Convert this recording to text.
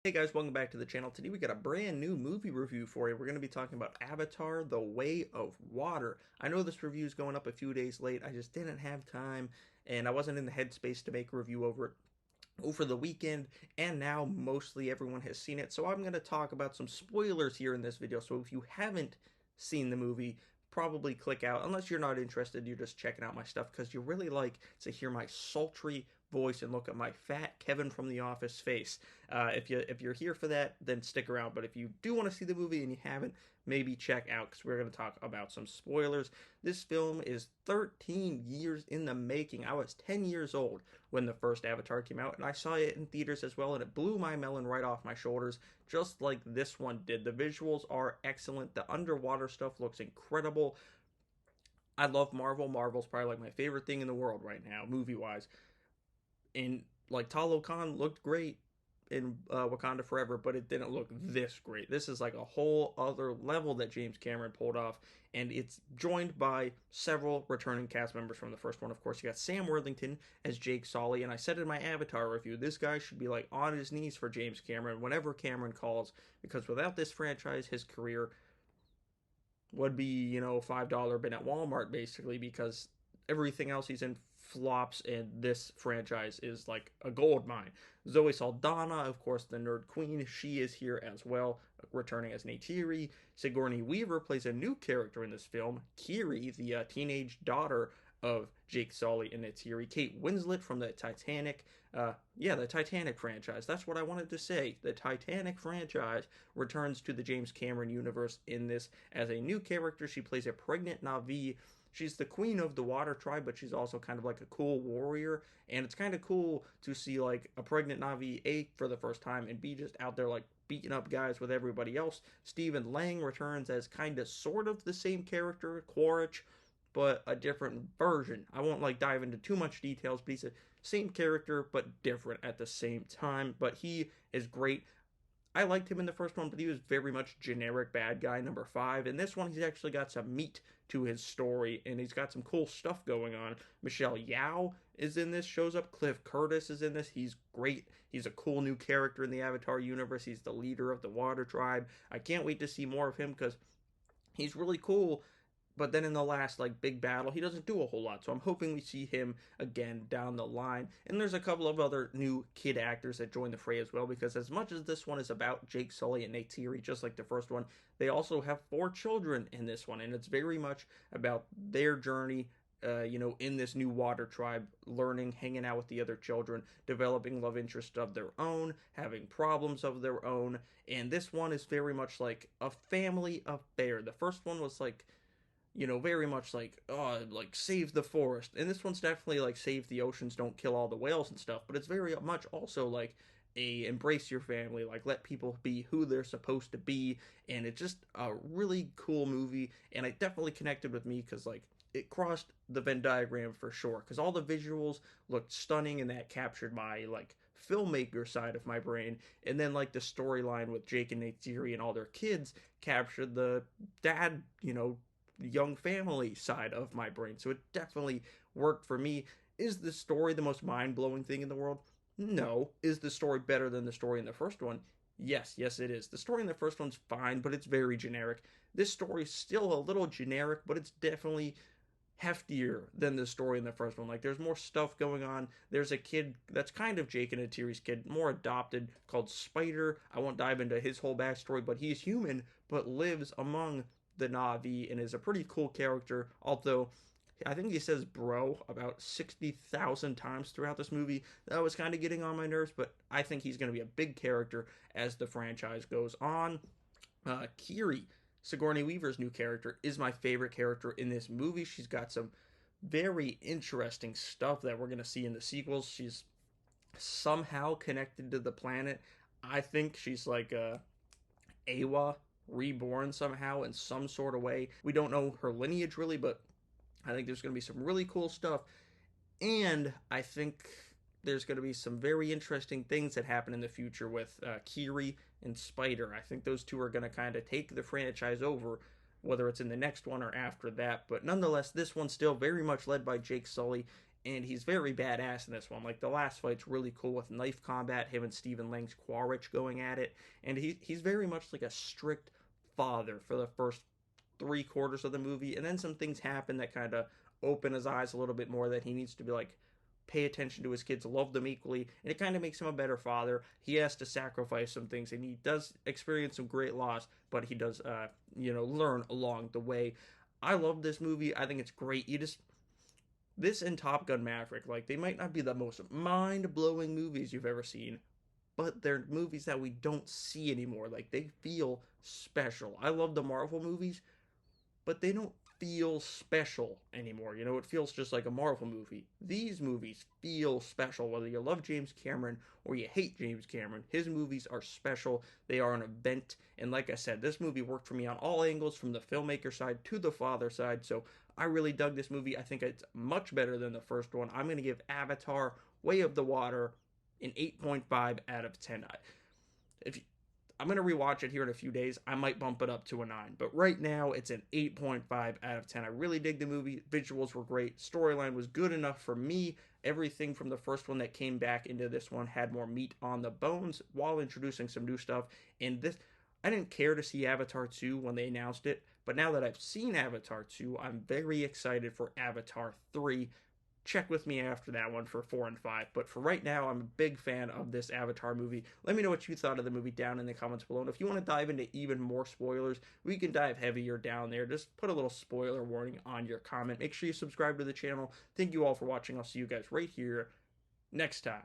Hey guys, welcome back to the channel. Today we got a brand new movie review for you. We're going to be talking about Avatar: The Way of Water. I know this review is going up a few days late. I just didn't have time and I wasn't in the headspace to make a review over the weekend, and now mostly everyone has seen it. So I'm going to talk about some spoilers here in this video. So if you haven't seen the movie, probably click out. Unless you're not interested, you're just checking out my stuff because you really like to hear my sultry voice and look at my fat Kevin from The Office face. If you're here for that, then stick around. But if you do want to see the movie and you haven't, maybe check out because we're going to talk about some spoilers. This film is 13 years in the making. I was 10 years old when the first Avatar came out, and I saw it in theaters as well, and it blew my melon right off my shoulders, just like this one did. The visuals are excellent. The underwater stuff looks incredible. I love Marvel. Marvel's probably like my favorite thing in the world right now, movie-wise. And like Talo Khan looked great in Wakanda Forever, but it didn't look this great. This is like a whole other level that James Cameron pulled off, and it's joined by several returning cast members from the first one. Of course, you got Sam Worthington as Jake Sully, and I said in my Avatar review, this guy should be like on his knees for James Cameron whenever Cameron calls, because without this franchise, his career would be, $5 bin at Walmart basically, because everything else he's in flops, and this franchise is like a gold mine. Zoe Saldana, of course, the nerd queen, she is here as well, returning as Neytiri. Sigourney Weaver plays a new character in this film, Kiri, the teenage daughter of Jake Sully and Neytiri. Kate Winslet from the the Titanic franchise. That's what I wanted to say. The Titanic franchise returns to the James Cameron universe in this as a new character. She plays a pregnant Na'vi. She's the queen of the water tribe, but she's also kind of like a cool warrior. And it's kind of cool to see like a pregnant Na'vi, A, for the first time, and B, just out there like beating up guys with everybody else. Stephen Lang returns as kind of sort of the same character, Quaritch, but a different version. I won't like dive into too much details, but he's the same character but different at the same time. But he is great. I liked him in the first one, but he was very much generic bad guy number 5. In this one, he's actually got some meat to his story, and he's got some cool stuff going on. Michelle Yeoh is in this, shows up. Cliff Curtis is in this. He's great. He's a cool new character in the Avatar universe. He's the leader of the Water Tribe. I can't wait to see more of him because he's really cool. But then in the last like big battle, he doesn't do a whole lot. So I'm hoping we see him again down the line. And there's a couple of other new kid actors that join the fray as well, because as much as this one is about Jake Sully and Neytiri, just like the first one, they also have 4 children in this one, and it's very much about their journey. In this new water tribe, learning, hanging out with the other children, developing love interest of their own, having problems of their own. And this one is very much like a family affair. The first one was like, very much like, oh, like save the forest. And this one's definitely like save the oceans, don't kill all the whales and stuff. But it's very much also like a embrace your family, like let people be who they're supposed to be. And it's just a really cool movie. And it definitely connected with me because like it crossed the Venn diagram for sure. Because all the visuals looked stunning, and that captured my like filmmaker side of my brain. And then like the storyline with Jake and Neytiri and all their kids captured the dad, young family side of my brain. So it definitely worked for me. Is the story the most mind-blowing thing in the world? No. Is the story better than the story in the first one? Yes, it is. The story in the first one's fine, but it's very generic. This story's still a little generic, but it's definitely heftier than the story in the first one. Like, there's more stuff going on. There's a kid that's kind of Jake and Neytiri's kid, more adopted, called Spider. I won't dive into his whole backstory, but he's human, but lives among the Na'vi and is a pretty cool character, although I think he says bro about 60,000 times throughout this movie. That was kind of getting on my nerves, but I think he's going to be a big character as the franchise goes on. Kiri, Sigourney Weaver's new character, is my favorite character in this movie. She's got some very interesting stuff that we're going to see in the sequels. She's somehow connected to the planet. I think she's like Awa reborn somehow in some sort of way. We don't know her lineage really, but I think there's going to be some really cool stuff. And I think there's going to be some very interesting things that happen in the future with Kiri and Spider. I think those two are going to kind of take the franchise over, whether it's in the next one or after that. But nonetheless, this one's still very much led by Jake Sully. and he's very badass in this one. Like, the last fight's really cool with knife combat, him and Stephen Lang's Quaritch going at it, and he's very much like a strict father for the first 3 quarters of the movie, and then some things happen that kind of open his eyes a little bit more, that he needs to be like pay attention to his kids, love them equally, and it kind of makes him a better father. He has to sacrifice some things, and he does experience some great loss, but he does, learn along the way. I love this movie. I think it's great. This and Top Gun Maverick, like, they might not be the most mind-blowing movies you've ever seen, but they're movies that we don't see anymore. Like, they feel special. I love the Marvel movies, but they don't feel special anymore. It feels just like a Marvel movie. These movies feel special, whether you love James Cameron or you hate James Cameron. His movies are special. They are an event. And like I said, this movie worked for me on all angles, from the filmmaker side to the father side. So I really dug this movie. I think it's much better than the first one. I'm going to give Avatar Way of the Water an 8.5 out of 10. If I'm going to rewatch it here in a few days, I might bump it up to a 9. But right now, it's an 8.5 out of 10. I really dig the movie. Visuals were great. Storyline was good enough for me. Everything from the first one that came back into this one had more meat on the bones while introducing some new stuff. And this, I didn't care to see Avatar 2 when they announced it. But now that I've seen Avatar 2, I'm very excited for Avatar 3. Check with me after that one for 4 and 5. But for right now, I'm a big fan of this Avatar movie. Let me know what you thought of the movie down in the comments below. And if you want to dive into even more spoilers, we can dive heavier down there. Just put a little spoiler warning on your comment. Make sure you subscribe to the channel. Thank you all for watching. I'll see you guys right here next time.